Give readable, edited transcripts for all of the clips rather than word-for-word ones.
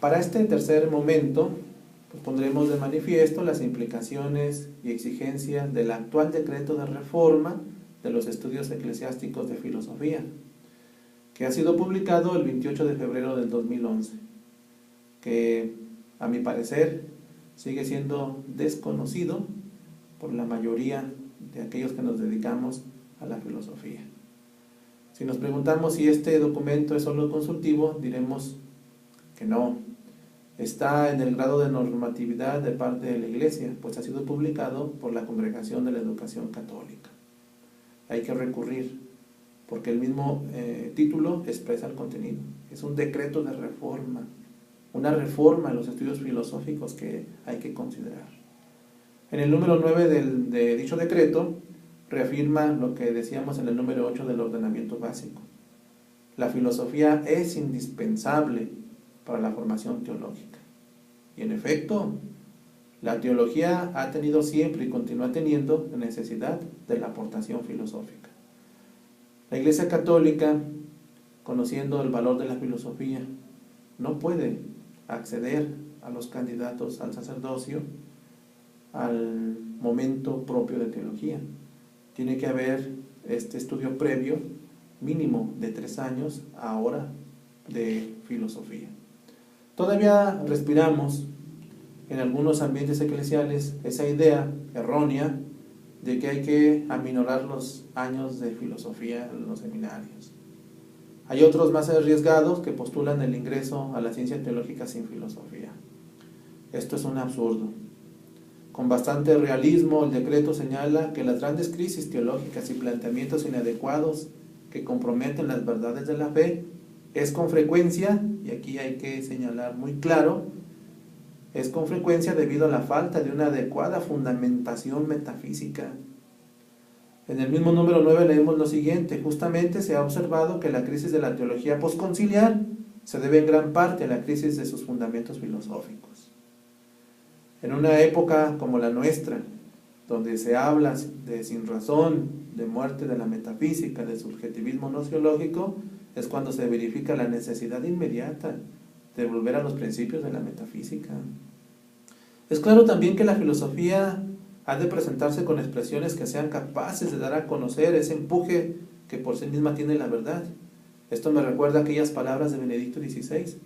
Para este tercer momento, pues pondremos de manifiesto las implicaciones y exigencias del actual decreto de reforma de los estudios eclesiásticos de filosofía, que ha sido publicado el 28 de febrero del 2011, que a mi parecer sigue siendo desconocido por la mayoría de aquellos que nos dedicamos a la filosofía. Si nos preguntamos si este documento es solo consultivo, diremos que no. Está en el grado de normatividad de parte de la Iglesia, pues ha sido publicado por la Congregación de la Educación Católica. Hay que recurrir, porque el mismo título expresa el contenido. Es un decreto de reforma, una reforma en los estudios filosóficos que hay que considerar. En el número 9 de dicho decreto, reafirma lo que decíamos en el número 8 del ordenamiento básico. La filosofía es indispensable para la formación teológica. Y en efecto, la teología ha tenido siempre y continúa teniendo la necesidad de la aportación filosófica. La Iglesia Católica, conociendo el valor de la filosofía, no puede acceder a los candidatos al sacerdocio al momento propio de teología. Tiene que haber este estudio previo, mínimo de 3 años ahora, de filosofía. Todavía respiramos en algunos ambientes eclesiales esa idea errónea de que hay que aminorar los años de filosofía en los seminarios. Hay otros más arriesgados que postulan el ingreso a la ciencia teológica sin filosofía. Esto es un absurdo. Con bastante realismo, el decreto señala que las grandes crisis teológicas y planteamientos inadecuados que comprometen las verdades de la fe es con frecuencia, y aquí hay que señalar muy claro, es con frecuencia debido a la falta de una adecuada fundamentación metafísica. En el mismo número 9 leemos lo siguiente: justamente se ha observado que la crisis de la teología posconciliar se debe en gran parte a la crisis de sus fundamentos filosóficos. En una época como la nuestra, donde se habla de sinrazón, de muerte de la metafísica, de subjetivismo gnoseológico, es cuando se verifica la necesidad inmediata de volver a los principios de la metafísica. Es claro también que la filosofía ha de presentarse con expresiones que sean capaces de dar a conocer ese empuje que por sí misma tiene la verdad. Esto me recuerda aquellas palabras de Benedicto XVI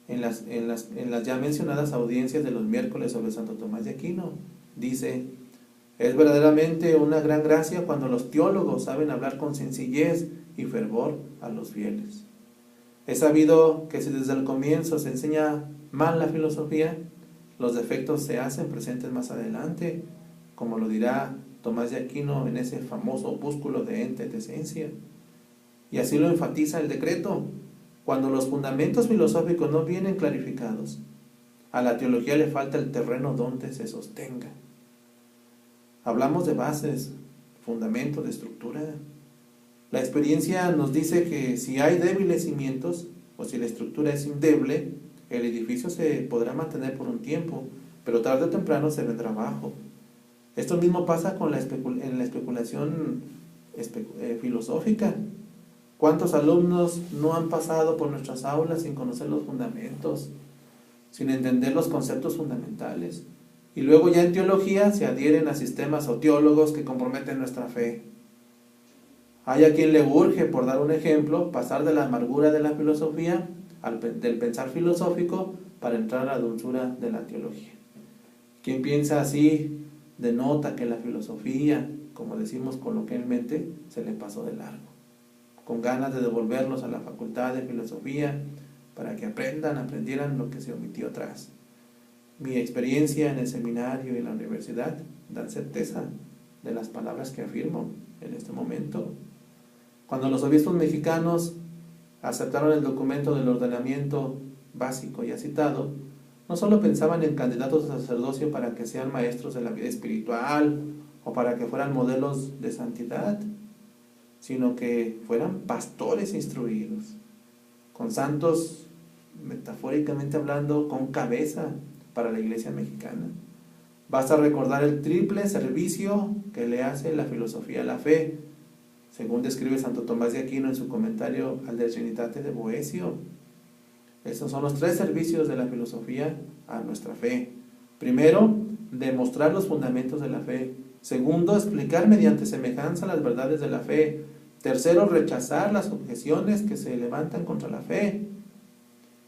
en las ya mencionadas audiencias de los miércoles sobre Santo Tomás de Aquino. Dice: es verdaderamente una gran gracia cuando los teólogos saben hablar con sencillez y fervor a los fieles. He sabido que si desde el comienzo se enseña mal la filosofía, los defectos se hacen presentes más adelante, como lo dirá Tomás de Aquino en ese famoso opúsculo de Ente et Essentia. Y así lo enfatiza el decreto: cuando los fundamentos filosóficos no vienen clarificados, a la teología le falta el terreno donde se sostenga. Hablamos de bases, fundamentos, de estructura. La experiencia nos dice que si hay débiles cimientos, o si la estructura es endeble, el edificio se podrá mantener por un tiempo, pero tarde o temprano se vendrá abajo. Esto mismo pasa en la especulación filosófica. ¿Cuántos alumnos no han pasado por nuestras aulas sin conocer los fundamentos, sin entender los conceptos fundamentales? Y luego ya en teología se adhieren a sistemas o teólogos que comprometen nuestra fe. Hay a quien le urge, por dar un ejemplo, pasar de la amargura de la filosofía, del pensar filosófico, para entrar a la dulzura de la teología. Quien piensa así denota que la filosofía, como decimos coloquialmente, se le pasó de largo, con ganas de devolverlos a la facultad de filosofía para que aprendieran lo que se omitió atrás. Mi experiencia en el seminario y en la universidad dan certeza de las palabras que afirmo en este momento. Cuando los obispos mexicanos aceptaron el documento del ordenamiento básico ya citado, no solo pensaban en candidatos a sacerdocio para que sean maestros de la vida espiritual o para que fueran modelos de santidad, sino que fueran pastores instruidos, con santos, metafóricamente hablando, con cabeza para la Iglesia mexicana. Basta recordar el triple servicio que le hace la filosofía a la fe, según describe Santo Tomás de Aquino en su comentario al De Trinitate de Boecio. Esos son los 3 servicios de la filosofía a nuestra fe. Primero, demostrar los fundamentos de la fe. Segundo, explicar mediante semejanza las verdades de la fe. Tercero, rechazar las objeciones que se levantan contra la fe.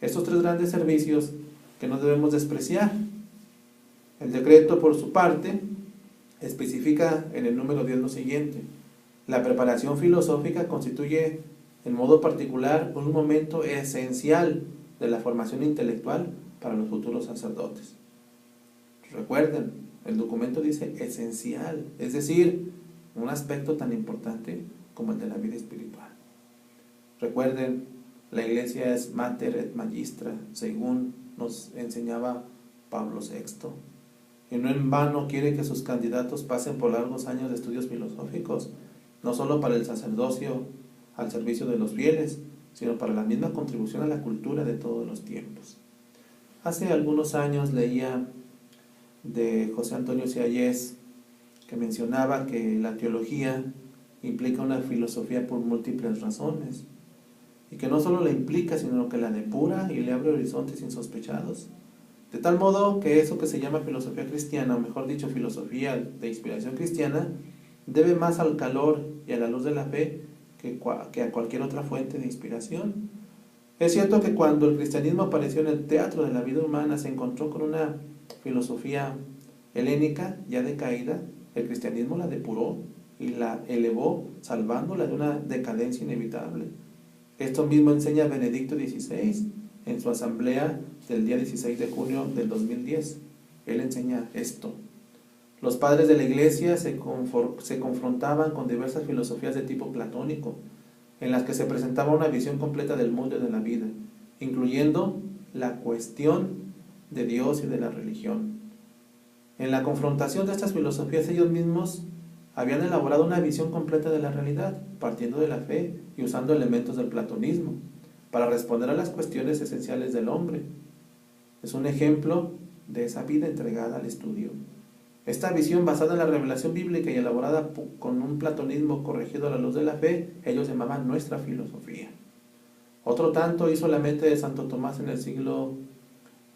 Estos 3 grandes servicios que no debemos despreciar. El decreto, por su parte, especifica en el número 10 lo siguiente: la preparación filosófica constituye, en modo particular, un momento esencial de la formación intelectual para los futuros sacerdotes. Recuerden, el documento dice esencial, es decir, un aspecto tan importante como el de la vida espiritual. Recuerden, la Iglesia es mater et magistra, según nos enseñaba Pablo VI, y no en vano quiere que sus candidatos pasen por largos años de estudios filosóficos, no solo para el sacerdocio al servicio de los fieles, sino para la misma contribución a la cultura de todos los tiempos. Hace algunos años leía de José Antonio Siayés, que mencionaba que la teología implica una filosofía por múltiples razones, y que no solo la implica, sino que la depura y le abre horizontes insospechados. De tal modo que eso que se llama filosofía cristiana, o mejor dicho, filosofía de inspiración cristiana, debe más al calor y a la luz de la fe que a cualquier otra fuente de inspiración. Es cierto que cuando el cristianismo apareció en el teatro de la vida humana, se encontró con una filosofía helénica ya decaída. El cristianismo la depuró y la elevó, salvándola de una decadencia inevitable. Esto mismo enseña Benedicto XVI en su asamblea del día 16 de junio del 2010. Él enseña esto: los padres de la Iglesia se confrontaban con diversas filosofías de tipo platónico, en las que se presentaba una visión completa del mundo y de la vida, incluyendo la cuestión de Dios y de la religión. En la confrontación de estas filosofías, ellos mismos habían elaborado una visión completa de la realidad, partiendo de la fe y usando elementos del platonismo, para responder a las cuestiones esenciales del hombre. Es un ejemplo de esa vida entregada al estudio. Esta visión basada en la revelación bíblica y elaborada con un platonismo corregido a la luz de la fe, ellos llamaban nuestra filosofía. Otro tanto hizo la mente de Santo Tomás en el siglo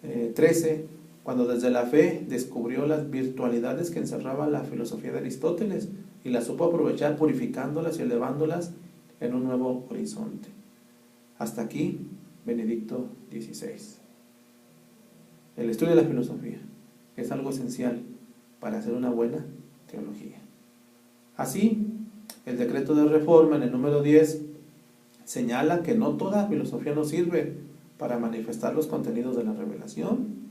XIII, cuando desde la fe descubrió las virtualidades que encerraba la filosofía de Aristóteles y las supo aprovechar purificándolas y elevándolas en un nuevo horizonte. Hasta aquí, Benedicto XVI. El estudio de la filosofía es algo esencial para hacer una buena teología. Así, el decreto de reforma en el número 10 señala que no toda filosofía nos sirve para manifestar los contenidos de la revelación.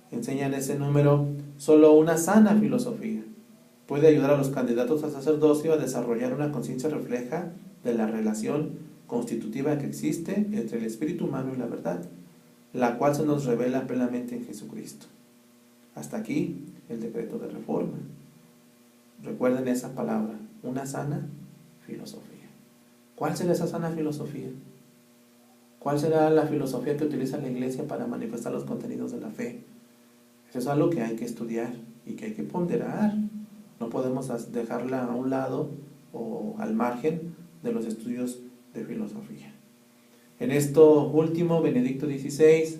Enseña en ese número: solo una sana filosofía puede ayudar a los candidatos al sacerdocio a desarrollar una conciencia refleja de la relación constitutiva que existe entre el espíritu humano y la verdad, la cual se nos revela plenamente en Jesucristo. Hasta aquí el decreto de reforma. Recuerden esa palabra: una sana filosofía. ¿Cuál será esa sana filosofía? ¿Cuál será la filosofía que utiliza la Iglesia para manifestar los contenidos de la fe? Eso es algo que hay que estudiar y que hay que ponderar. No podemos dejarla a un lado o al margen de los estudios de filosofía. En esto último, Benedicto XVI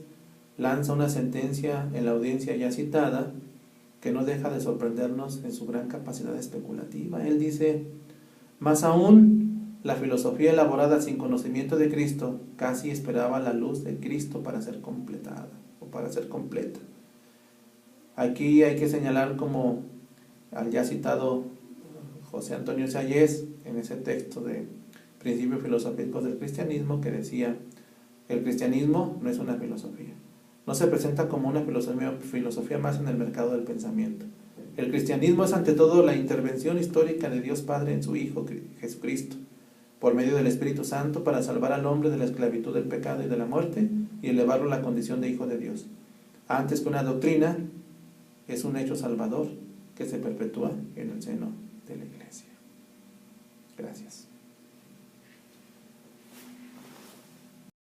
lanza una sentencia en la audiencia ya citada que no deja de sorprendernos en su gran capacidad especulativa. Él dice: más aún, la filosofía elaborada sin conocimiento de Cristo casi esperaba la luz de Cristo para ser completada o para ser completa. Aquí hay que señalar, como al ya citado José Antonio Siayés en ese texto de Principios Filosóficos del Cristianismo, que decía: el cristianismo no es una filosofía, no se presenta como una filosofía más en el mercado del pensamiento. El cristianismo es ante todo la intervención histórica de Dios Padre en su Hijo Jesucristo, por medio del Espíritu Santo, para salvar al hombre de la esclavitud del pecado y de la muerte y elevarlo a la condición de hijo de Dios. Antes que una doctrina, es un hecho salvador que se perpetúa en el seno de la Iglesia. Gracias.